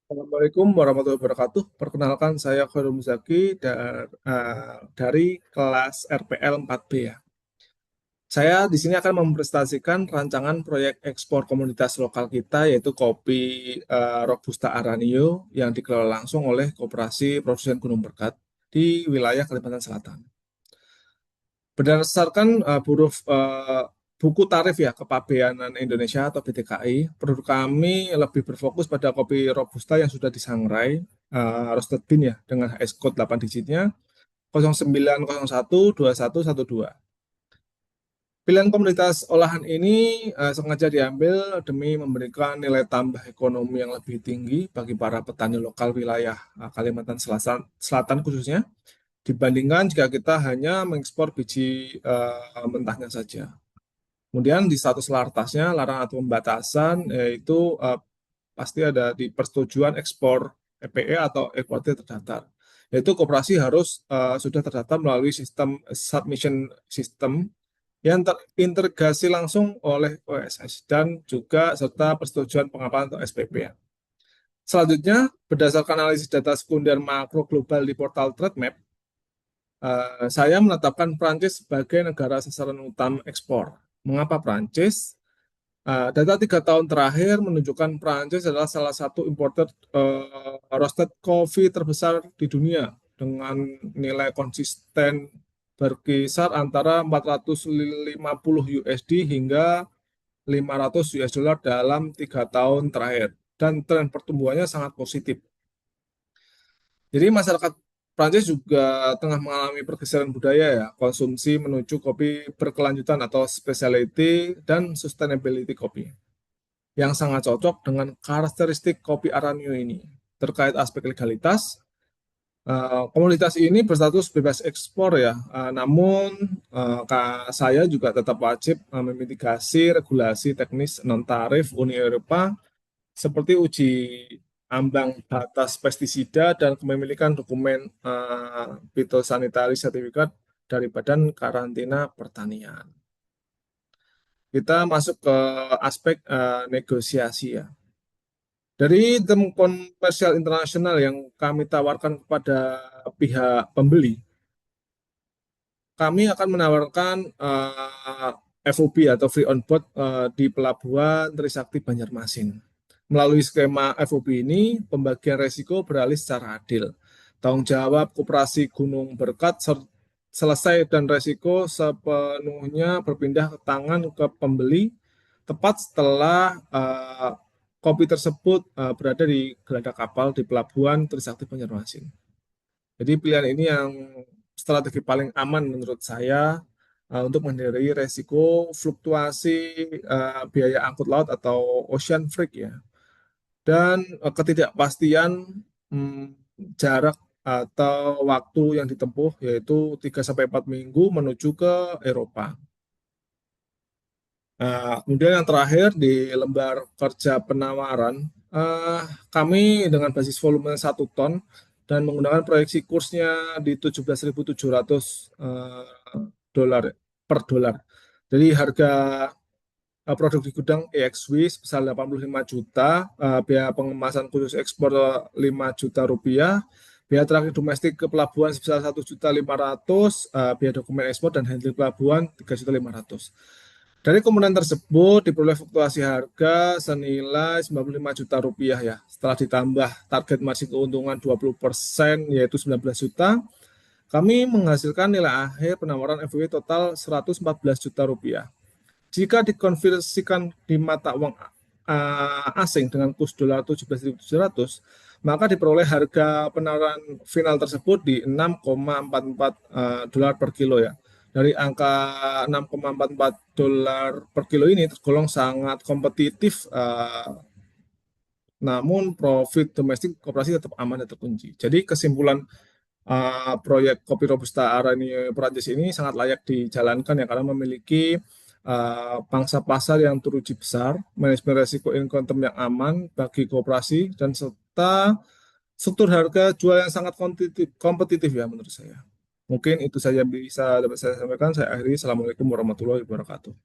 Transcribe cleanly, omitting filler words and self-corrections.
Assalamualaikum warahmatullahi wabarakatuh. Perkenalkan saya Khairul Muzaki dari kelas RPL 4B ya. Saya di sini akan mempresentasikan rancangan proyek ekspor komoditas lokal kita yaitu kopi Robusta Aranio yang dikelola langsung oleh Koperasi Produsen Gunung Berkat di wilayah Kalimantan Selatan. Berdasarkan buku tarif ya Kepabeanan Indonesia atau BTKI, produk kami lebih berfokus pada kopi Robusta yang sudah disangrai, roasted bean ya, dengan HS code 8 digitnya, 09012112. Pilihan komoditas olahan ini sengaja diambil demi memberikan nilai tambah ekonomi yang lebih tinggi bagi para petani lokal wilayah Kalimantan Selatan khususnya, dibandingkan jika kita hanya mengekspor biji mentahnya saja. Kemudian di status lartasnya, larangan atau pembatasan, yaitu pasti ada di persetujuan ekspor EPE atau eksportir terdaftar. Yaitu koperasi harus sudah terdaftar melalui sistem submission system yang terintegrasi langsung oleh OSS dan juga serta persetujuan pengapalan atau SPP ya. Selanjutnya, berdasarkan analisis data sekunder makro global di portal TradeMap, saya menetapkan Prancis sebagai negara sasaran utama ekspor. Mengapa Prancis? Data 3 tahun terakhir menunjukkan Prancis adalah salah satu importer roasted coffee terbesar di dunia dengan nilai konsisten berkisar antara 450 USD hingga 500 US dollar dalam 3 tahun terakhir dan tren pertumbuhannya sangat positif. Jadi masyarakat Prancis juga tengah mengalami pergeseran budaya ya, konsumsi menuju kopi berkelanjutan atau specialty dan sustainability kopi yang sangat cocok dengan karakteristik kopi Aranio ini. Terkait aspek legalitas, komoditas ini berstatus bebas ekspor ya, namun saya juga tetap wajib memitigasi regulasi teknis non-tarif Uni Eropa seperti uji ambang batas pestisida dan kepemilikan dokumen fitosanitary sertifikat dari Badan Karantina Pertanian. Kita masuk ke aspek negosiasi ya. Dari term komersial internasional yang kami tawarkan kepada pihak pembeli, kami akan menawarkan FOB atau free on board di Pelabuhan Trisakti Banjarmasin. Melalui skema FOB ini, pembagian resiko beralih secara adil. Tanggung jawab Koperasi Gunung Berkat selesai dan resiko sepenuhnya berpindah ke tangan ke pembeli tepat setelah kopi tersebut berada di geladak kapal di Pelabuhan Trisakti Banjarmasin. Jadi pilihan ini yang strategi paling aman menurut saya untuk menghindari resiko fluktuasi biaya angkut laut atau ocean freight ya. Dan ketidakpastian jarak atau waktu yang ditempuh yaitu 3-4 minggu menuju ke Eropa. Kemudian yang terakhir di lembar kerja penawaran, kami dengan basis volume 1 ton dan menggunakan proyeksi kursnya di 17.700 dolar per dolar. Jadi harga produk di gudang EXW sebesar 85 juta, biaya pengemasan khusus ekspor 5 juta rupiah, biaya terakhir domestik ke pelabuhan sebesar 1.500.000, biaya dokumen ekspor dan handling pelabuhan 3.500.000. Dari komponen tersebut diperoleh fluktuasi harga senilai 95 juta rupiah ya. Setelah ditambah target margin keuntungan 20% yaitu 19 juta, kami menghasilkan nilai akhir penawaran FWI total 114 juta rupiah. Jika dikonversikan di mata uang asing dengan kurs dolar 17.700, maka diperoleh harga penawaran final tersebut di 6,44 dolar per kilo ya. Dari angka 6,44 dolar per kilo ini tergolong sangat kompetitif, namun profit domestik koperasi tetap aman dan terkunci. Jadi kesimpulan proyek Kopi Robusta Aranio Perancis ini sangat layak dijalankan ya karena memiliki pangsa pasar yang teruji besar, manajemen risiko income yang aman bagi koperasi, dan serta struktur harga jual yang sangat kompetitif ya menurut saya. Mungkin itu saja bisa dapat saya sampaikan. Saya akhiri. Assalamualaikum warahmatullahi wabarakatuh.